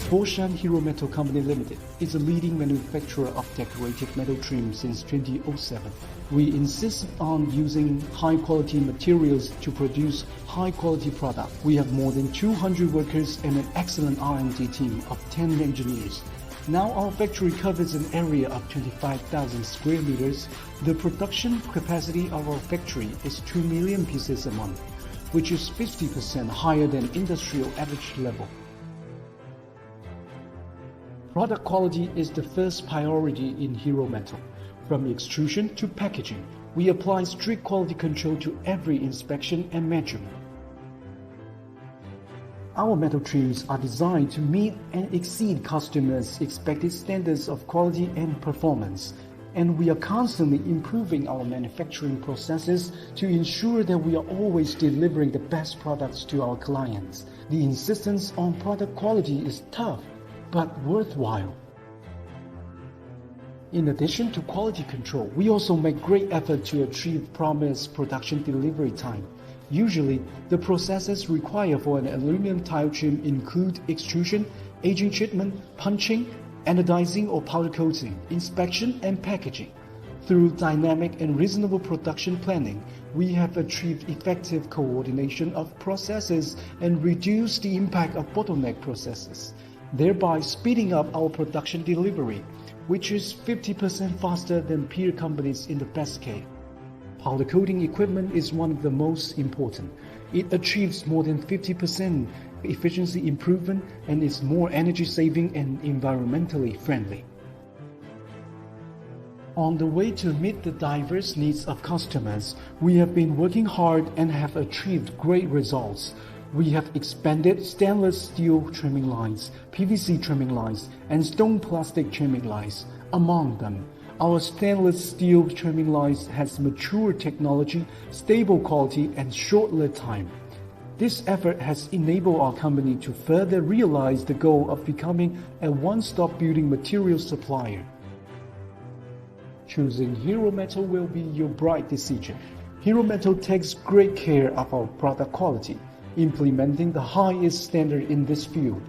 Foshan Hero Metal Company Limited is a leading manufacturer of decorative metal trim since 2007. We insist on using high-quality materials to produce high-quality products. We have more than 200 workers and an excellent R&D team of 10 engineers. Now our factory covers an area of 25,000 square meters. The production capacity of our factory is 2 million pieces a month, which is 50% higher than industrial average level. Product quality is the first priority in Hero Metal. From extrusion to packaging, we apply strict quality control to every inspection and measurement. Our metal trims are designed to meet and exceed customers' expected standards of quality and performance, and we are constantly improving our manufacturing processes to ensure that we are always delivering the best products to our clients. The insistence on product quality is tough, but worthwhile. In addition to quality control, we also make great effort to achieve promised production delivery time. Usually, the processes required for an aluminum tile trim include extrusion, aging treatment, punching, anodizing or powder coating, inspection, and packaging. Through dynamic and reasonable production planning, we have achieved effective coordination of processes and reduced the impact of bottleneck processes, thereby speeding up our production delivery, which is 50% faster than peer companies in the best case. Powder coating equipment is one of the most important. It achieves more than 50% efficiency improvement and is more energy saving and environmentally friendly. On the way to meet the diverse needs of customers, we have been working hard and have achieved great results. We have expanded stainless steel trimming lines, PVC trimming lines, and stone plastic trimming lines. Among them, our stainless steel trimming lines has mature technology, stable quality, and short lead time. This effort has enabled our company to further realize the goal of becoming a one-stop building materials supplier. Choosing Hero Metal will be your bright decision. Hero Metal takes great care of our product quality, implementing the highest standard in this field.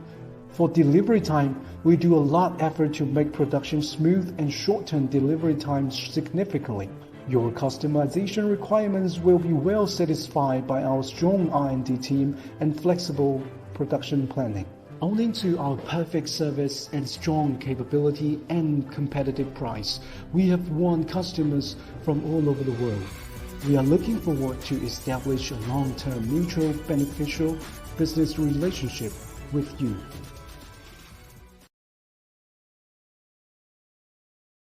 For delivery time, we do a lot of effort to make production smooth and shorten delivery times significantly. Your customization requirements will be well satisfied by our strong R&D team and flexible production planning. Owing to our perfect service and strong capability and competitive price, we have won customers from all over the world. We are looking forward to establish a long-term mutual beneficial business relationship with you.